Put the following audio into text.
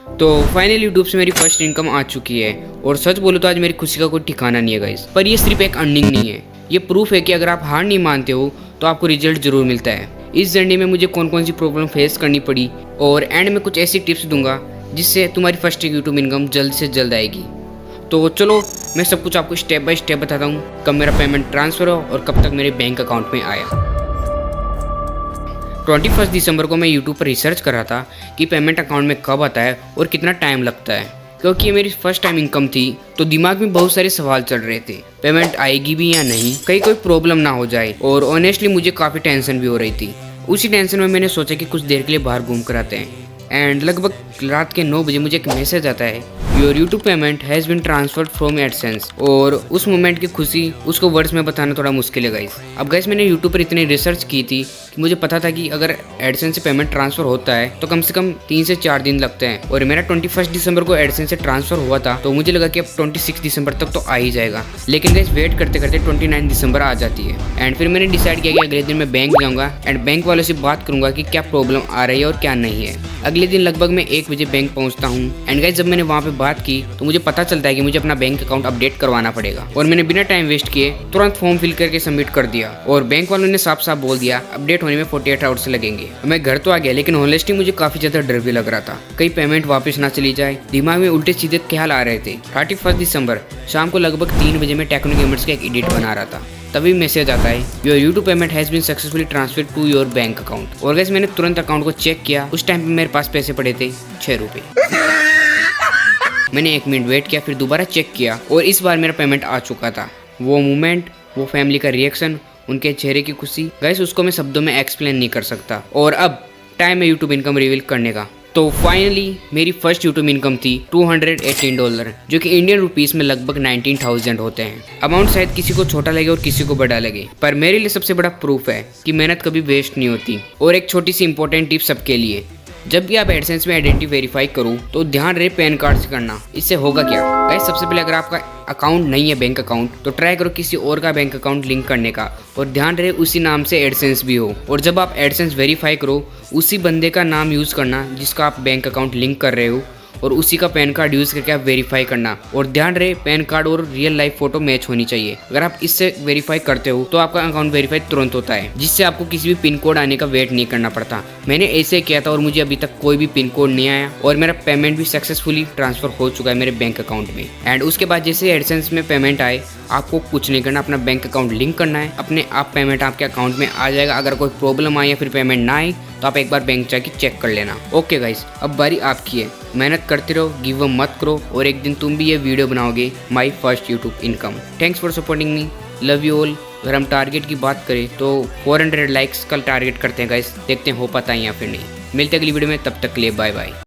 तो finally YouTube से मेरी फर्स्ट इनकम आ चुकी है और सच बोलूँ तो आज मेरी खुशी का कोई ठिकाना नहीं है गाइस। पर ये सिर्फ एक अर्निंग नहीं है, ये प्रूफ है कि अगर आप हार नहीं मानते हो तो आपको रिजल्ट जरूर मिलता है। इस जर्नी में मुझे कौन कौन सी प्रॉब्लम फेस करनी पड़ी और एंड में कुछ ऐसी टिप्स दूंगा जिससे तुम्हारी फर्स्ट यूट्यूब इनकम जल्द से जल्द आएगी। तो चलो मैं सब कुछ आपको स्टेप बाय स्टेप बताता हूँ, कब मेरा पेमेंट ट्रांसफ़र हो और कब तक मेरे बैंक अकाउंट में आया। 21 दिसंबर को मैं यूट्यूब पर रिसर्च कर रहा था कि पेमेंट अकाउंट में कब आता है और कितना टाइम लगता है। क्योंकि ये मेरी फर्स्ट टाइम इनकम थी तो दिमाग में बहुत सारे सवाल चल रहे थे, पेमेंट आएगी भी या नहीं, कहीं कोई प्रॉब्लम ना हो जाए। और ऑनेस्टली मुझे काफ़ी टेंशन भी हो रही थी। उसी टेंशन में मैंने सोचा कि कुछ देर के लिए बाहर घूम कर आते हैं। एंड लगभग रात के 9 बजे मुझे एक मैसेज आता है, your YouTube payment has been transferred from AdSense. और उस मोमेंट की खुशी उसको वर्ड्स में बताना थोड़ा मुश्किल है गाइस। अब गाइस मैंने यूट्यूब पर इतनी रिसर्च की थी कि मुझे पता था कि अगर एडसेंस से पेमेंट ट्रांसफ़र होता है तो कम से कम 3 से 4 दिन लगते हैं। और मेरा 21 दिसंबर को एडसेंस से ट्रांसफ़र हुआ था तो मुझे लगा कि अब 26 दिसंबर तक तो आ ही जाएगा। लेकिन गाइस वेट करते करते 29 दिसंबर आ जाती है। एंड फिर मैंने डिसाइड किया कि अगले दिन मैं बैंक जाऊँगा एंड बैंक वालों से बात करूँगा कि क्या प्रॉब्लम आ रही है और क्या नहीं है। अगले दिन लगभग मैं 1 बजे बैंक पहुँचता हूँ। एंड गाइस जब मैंने वहाँ पे बात की तो मुझे पता चलता है कि मुझे अपना बैंक अकाउंट अपडेट करवाना पड़ेगा। और मैंने बिना टाइम वेस्ट किए तुरंत फॉर्म फिल करके सबमिट कर दिया। और बैंक वालों ने साफ साफ बोल दिया अपडेट होने में 48 आवर्स लगेंगे। मैं घर तो आ गया लेकिन ऑनेस्टली मुझे काफी ज्यादा डर भी लग रहा था, कहीं पेमेंट वापस ना चली जाए। दिमाग में उल्टे सीधे ख्याल आ रहे थे। 31 दिसंबर शाम को लगभग 3 बजे मैं टेक्नो गेमर्स का एक एडिट बना रहा था, तभी मैसेज आता है your YouTube payment has been successfully transferred to your bank account. और गाइस मैंने तुरंत अकाउंट को चेक किया। उस टाइम पे मेरे पास पैसे पड़े थे 6 रुपये। मैंने 1 मिनट वेट किया, फिर दोबारा चेक किया और इस बार मेरा पेमेंट आ चुका था। वो मोमेंट, वो फैमिली का रिएक्शन, उनके चेहरे की खुशी गाइस उसको मैं शब्दों में एक्सप्लेन नहीं कर सकता। और अब टाइम है यूट्यूब इनकम रिवील करने का। तो फाइनली मेरी फर्स्ट यूट्यूब इनकम थी $218, जो कि इंडियन रुपीस में लगभग 19,000 होते हैं। अमाउंट शायद किसी को छोटा लगे और किसी को बड़ा लगे, पर मेरे लिए सबसे बड़ा प्रूफ है कि मेहनत कभी वेस्ट नहीं होती। और एक छोटी सी इंपॉर्टेंट टिप सबके लिए, जब भी आप एडसेंस में आइडेंटिटी वेरीफाई करो तो ध्यान रहे पैन कार्ड से करना। इससे होगा क्या गाइस, सबसे पहले अगर आपका अकाउंट नहीं है बैंक अकाउंट तो ट्राई करो किसी और का बैंक अकाउंट लिंक करने का। और ध्यान रहे उसी नाम से एडसेंस भी हो। और जब आप एडसेंस वेरीफाई करो उसी बंदे का नाम यूज़ करना जिसका आप बैंक अकाउंट लिंक कर रहे हो, और उसी का पैन कार्ड यूज़ करके आप वेरीफाई करना। और ध्यान रहे पैन कार्ड और रियल लाइफ फोटो मैच होनी चाहिए। अगर आप इससे वेरीफाई करते हो तो आपका अकाउंट वेरीफाई तुरंत होता है, जिससे आपको किसी भी पिन कोड आने का वेट नहीं करना पड़ता। मैंने ऐसे किया था और मुझे अभी तक कोई भी पिन कोड नहीं आया और मेरा पेमेंट भी सक्सेसफुली ट्रांसफर हो चुका है मेरे बैंक अकाउंट में। एंड उसके बाद जैसे एडसेंस में पेमेंट आए आपको कुछ नहीं करना, अपना बैंक अकाउंट लिंक करना है, अपने आप पेमेंट आपके अकाउंट में आ जाएगा। अगर कोई प्रॉब्लम आए या फिर पेमेंट ना आए तो आप एक बार बैंक जाके चेक कर लेना। ओके गाइस, अब बारी आपकी है। मेहनत करते रहो, गिव अप मत करो और एक दिन तुम भी ये वीडियो बनाओगे, my first YouTube income. Thanks for supporting me, love you all. अगर हम टारगेट की बात करें तो 400 लाइक्स का टारगेट करते हैं गाइस, देखते हैं हो पाता है या फिर नहीं। मिलते अगली वीडियो में, तब तक के लिए बाय बाय।